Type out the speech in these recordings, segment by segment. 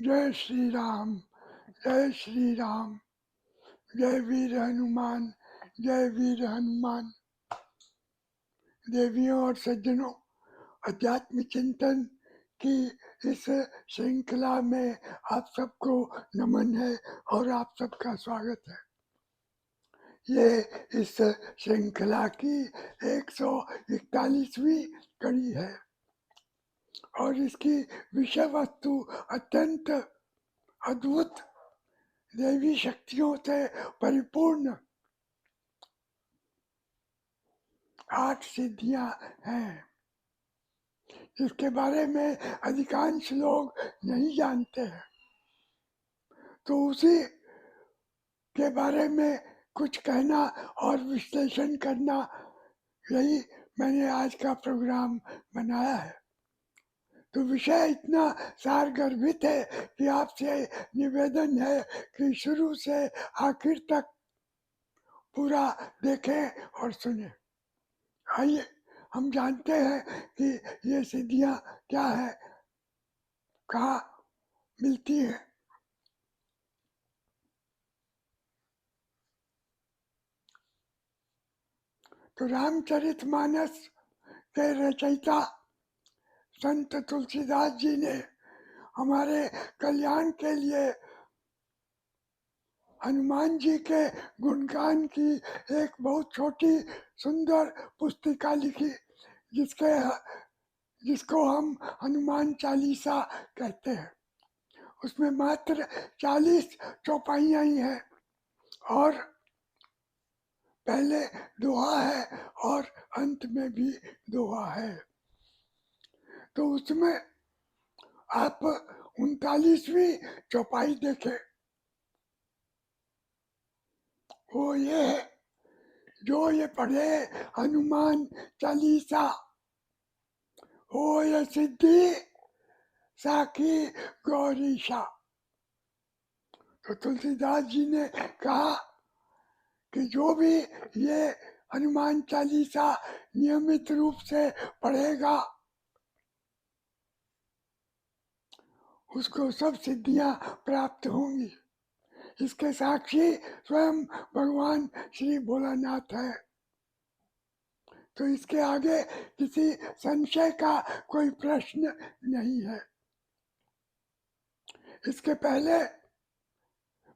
जय श्री राम, जय श्री राम, जय वीर हनुमान, जय वीर हनुमान। देवियों और सज्जनों, अध्यात्म चिंतन की इस श्रृंखला में आप सबको नमन है और आप सबका स्वागत है। ये इस श्रृंखला की 141वीं कड़ी है और इसकी विषय वस्तु अत्यंत अद्भुत देवी शक्तियों से परिपूर्ण 8 सिद्धियां हैं, जिसके बारे में अधिकांश लोग नहीं जानते हैं। तो उसी के बारे में कुछ कहना और विश्लेषण करना, यही मैंने आज का प्रोग्राम बनाया है। तो विषय इतना सारगर्भित है कि आपसे निवेदन है कि शुरू से आखिर तक पूरा देखें और सुने। आइए हम जानते हैं कि ये सिद्धियां क्या है, कहाँ मिलती है। तो रामचरितमानस के रचयिता संत तुलसीदास जी ने हमारे कल्याण के लिए हनुमान जी के गुणगान की एक बहुत छोटी सुंदर पुस्तिका लिखी, जिसको हम हनुमान चालीसा कहते हैं। उसमें मात्र 40 चौपाइयां ही हैं और पहले दोहा है और अंत में भी दोहा है। तो उसमें आप 39वीं चौपाई देखें। वो ये है, जो ये पढ़े हनुमान चालीसा हो ये सिद्धि साखी गौरीशा। तो तुलसीदास जी ने कहा कि जो भी ये हनुमान चालीसा नियमित रूप से पढ़ेगा उसको सब सिद्धियां प्राप्त होंगी। इसके साक्षी स्वयं भगवान श्री भोलानाथ है। तो इसके आगे किसी संशय का कोई प्रश्न नहीं है। इसके पहले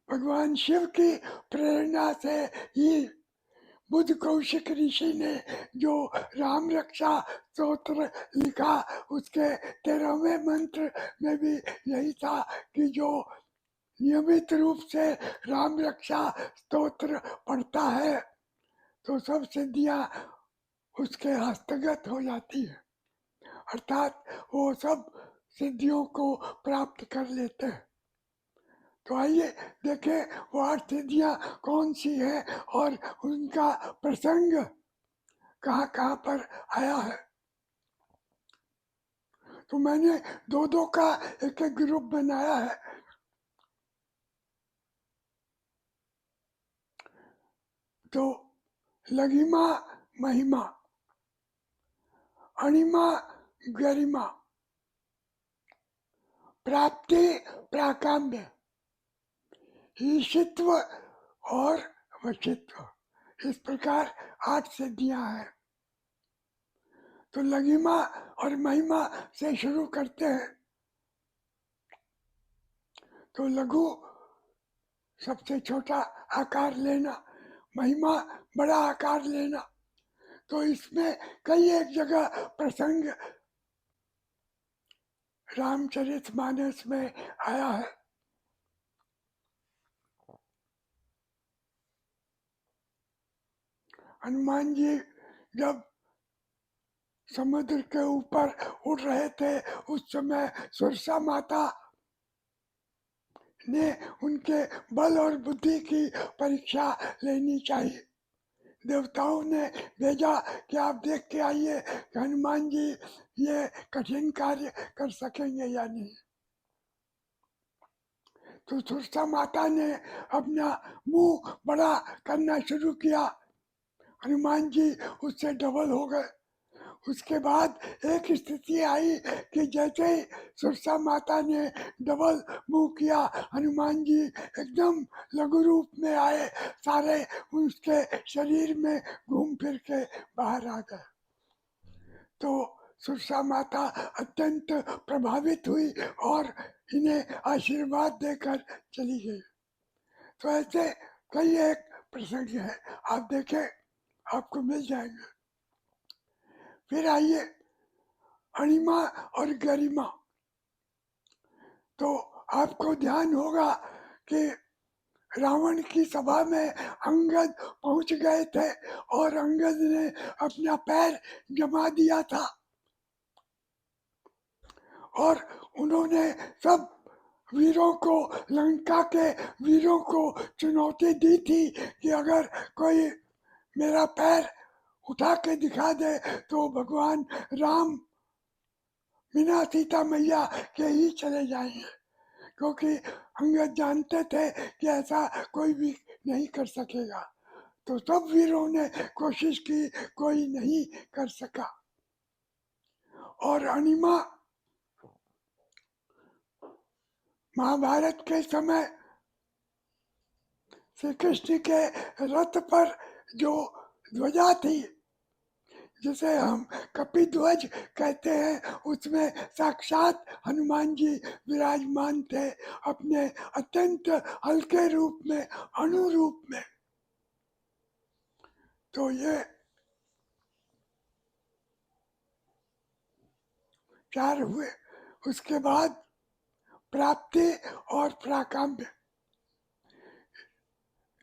भगवान शिव की प्रेरणा से ही बुद्ध कौशिक ऋषि ने जो राम रक्षा स्तोत्र लिखा, उसके 13वें मंत्र में भी यही था कि जो नियमित रूप से राम रक्षा स्तोत्र पढ़ता है तो सब सिद्धियां उसके हस्तगत हो जाती है, अर्थात वो सब सिद्धियों को प्राप्त कर लेते हैं। तो आइए देखें वो 8 सिद्धियां कौन सी है और उनका प्रसंग कहाँ कहाँ पर आया है। तो मैंने दो दो का एक एक ग्रुप बनाया है। तो लघिमा महिमा, अणिमा गरिमा, प्राप्ति प्राकाम्य, ईशित्व और वशित्व, इस प्रकार 8 सिद्धियां हैं। तो लघिमा और महिमा से शुरू करते हैं। तो लघु सबसे छोटा आकार लेना, महिमा बड़ा आकार लेना। तो इसमें कई एक जगह प्रसंग रामचरितमानस में आया है। हनुमान जी जब समुद्र के ऊपर उड़ रहे थे उस समय सुरसा माता ने उनके बल और बुद्धि की परीक्षा लेनी चाहिए। देवताओं ने भेजा कि आप देख के आइए कि हनुमान जी ये कठिन कार्य कर सकेंगे या नहीं। तो सुरसा माता ने अपना मुंह बड़ा करना शुरू किया। हनुमान जी उससे डबल हो गए। उसके बाद एक स्थिति आई कि जैसे ही सुरसा माता ने डबल मुंह किया, हनुमान जी एकदम लघु रूप में आए, सारे उसके शरीर में घूम फिर के बाहर आ गए। तो सुरसा माता अत्यंत प्रभावित हुई और इन्हें आशीर्वाद देकर चली गई। तो ऐसे कई एक प्रसंग है, आप देखें आपको मिल जाएंगे। फिर आइए अणिमा और गरिमा। तो आपको ध्यान होगा कि रावण की सभा में अंगद पहुंच गए थे और अंगद ने अपना पैर जमा दिया था और उन्होंने सब वीरों को, लंका के वीरों को चुनौती दी थी कि अगर कोई मेरा पैर उठा के दिखा दे तो भगवान राम बिना सीता मैया के ही चले जाएंगे, क्योंकि अंगद जानते थे कि ऐसा कोई भी नहीं कर सकेगा। तो सब वीरों ने कोशिश की, कोई नहीं कर सका। और अनिमा महाभारत के समय श्री कृष्ण के रथ पर जो ध्वजा थी, जिसे हम कपिध्वज कहते हैं, उसमें साक्षात हनुमान जी विराजमान थे अपने अत्यंत हल्के रूप में, अणु रूप में। तो ये चार हुए। उसके बाद प्राप्ति और प्राकाम्य।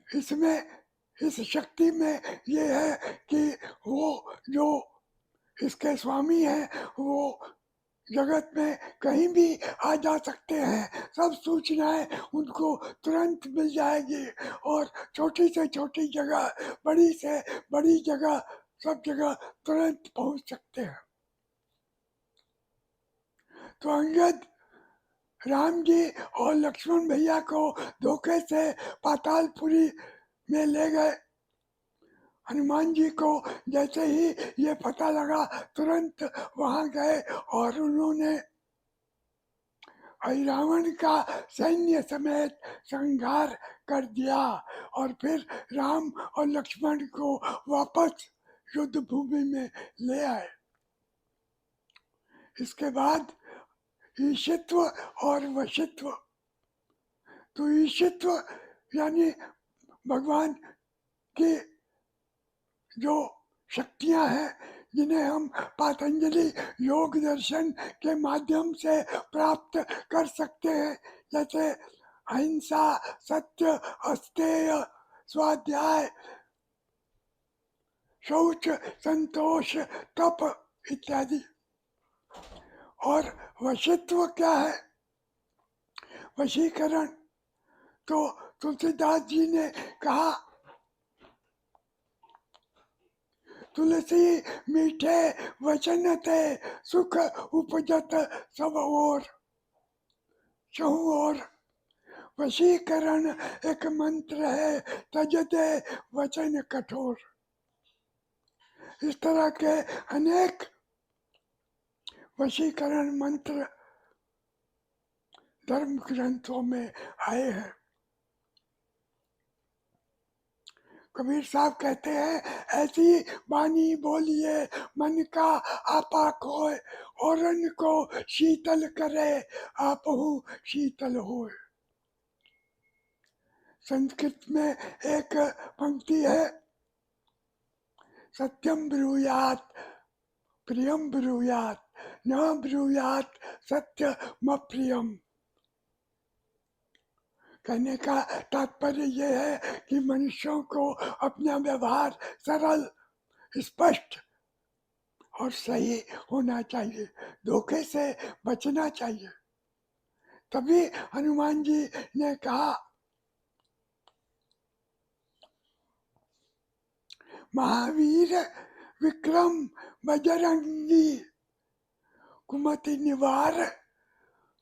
इसमें, इस शक्ति में ये है कि वो जो इसके स्वामी हैं वो जगत में कहीं भी आ जा सकते हैं, सब सूचनाएं उनको तुरंत मिल जाएगी और छोटी से छोटी जगह, बड़ी से बड़ी जगह, सब जगह तुरंत पहुंच सकते हैं। तो अंगद राम जी और लक्ष्मण भैया को धोखे से पातालपुरी में ले गए। हनुमान जी को जैसे ही ये पता लगा तुरंत वहां गए और उन्होंने रावण का सैन्य समेत संहार कर दिया और फिर राम और लक्ष्मण को वापस युद्ध भूमि में ले आए। इसके बाद ईशित्व और वशित्व। तो ईशित्व यानी भगवान की जो शक्तियां हैं, जिन्हें हम पातंजलि योग दर्शन के माध्यम से प्राप्त कर सकते हैं, जैसे अहिंसा, सत्य, अस्तेय, स्वाध्याय, शौच, संतोष, तप इत्यादि। और वशित्व क्या है? वशीकरण। तो तुलसीदास जी ने कहा, तुलसी मीठे वचन ते सुख उपजत सब ओर। चहु और वशीकरण एक मंत्र है, तजते वचन कठोर। इस तरह के अनेक वशीकरण मंत्र धर्म ग्रंथों में आए हैं। कबीर साहब कहते हैं, ऐसी वाणी बोलिए मन का आपा खोए, औरन को शीतल करे आपहु शीतल होए। संस्कृत में एक पंक्ति है, सत्यम ब्रूयात प्रियम ब्रूयात न ब्रूयात सत्यम प्रियम। कहने का तात्पर्य यह है कि मनुष्यों को अपना व्यवहार सरल, स्पष्ट और सही होना चाहिए, धोखे से बचना चाहिए। तभी हनुमान जी ने कहा, महावीर विक्रम बजरंगी कुमति निवार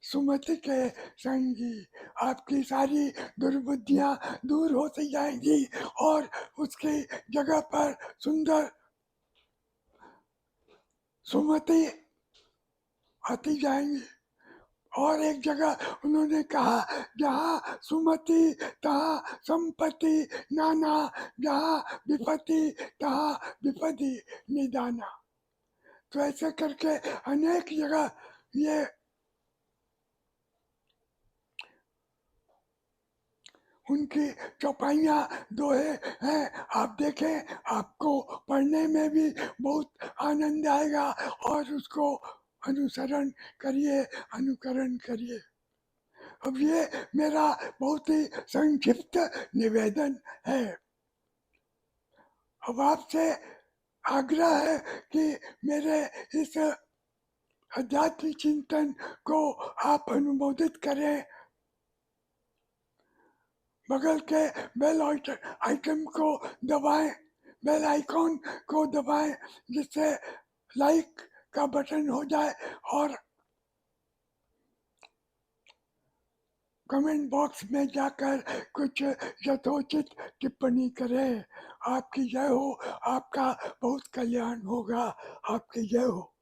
सुमति के संगी। आपकी सारी दुर्बुद्धियां दूर होती जाएंगी और उसकी जगह पर सुंदर सुमति आती जाएंगी। और एक जगह उन्होंने कहा, जहाँ सुमति तहाँ संपत्ति नाना, जहाँ विपत्ति तहाँ विपत्ति निदाना। तो ऐसे करके अनेक जगह ये उनकी चौपाइयाँ दोहे हैं। आप देखें, आपको पढ़ने में भी बहुत आनंद आएगा और उसको अनुसरण करिए, अनुकरण करिए। अब ये मेरा बहुत ही संक्षिप्त निवेदन है। अब आपसे आग्रह है कि मेरे इस आध्यात्मिक चिंतन को आप अनुमोदित करें, बगल के बेल आइटम को दबाएं, बेल आइकॉन को दबाएं, जिससे लाइक का बटन हो जाए और कमेंट बॉक्स में जाकर कुछ यथोचित टिप्पणी करें। आपकी जय हो, आपका बहुत कल्याण होगा। आपकी जय हो।